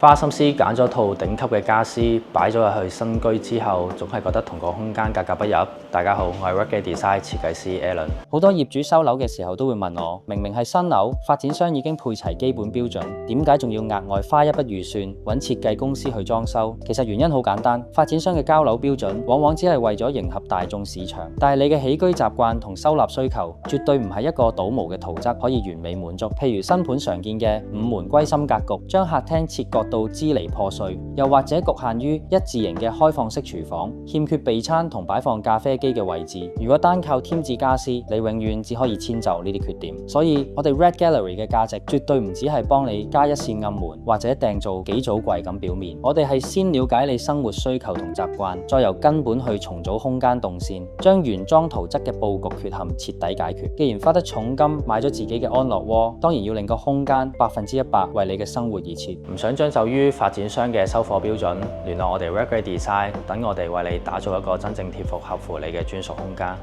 花心思揀咗套頂級嘅家私，擺咗入去新居之後，總係覺得同個空間格格不入。大家好，我係 Rugged Design 設計師 Alan。好多業主收樓嘅時候都會問我，明明係新樓，發展商已經配齊基本標準，點解仲要額外花一筆預算揾設計公司去裝修？其實原因好簡單，發展商嘅交樓標準往往只係為咗迎合大眾市場，但係你嘅起居習慣同收納需求，絕對唔係一個倒模嘅圖則可以完美滿足。譬如新盤常見嘅五門歸心格局，將客廳切割到支離破碎，又或者局限於一字形嘅開放式廚房，欠缺備餐同擺放咖啡機嘅位置。如果單靠添置家私，你永遠只可以遷就呢啲缺點。所以我哋 Red Gallery 嘅價值絕對唔只係幫你加一扇暗門或者訂做幾組櫃咁表面，我哋係先了解你生活需求同習慣，再由根本去重組空間動線，將原裝圖則嘅佈局缺陷徹底解決。既然花得重金買咗自己嘅安樂窩，當然要令個空間100%為你嘅生活而設。唔想將就於發展商嘅收貨標準，聯絡我哋 Rugged Design，等我哋為你打造一個真正貼服合乎你嘅專屬空間。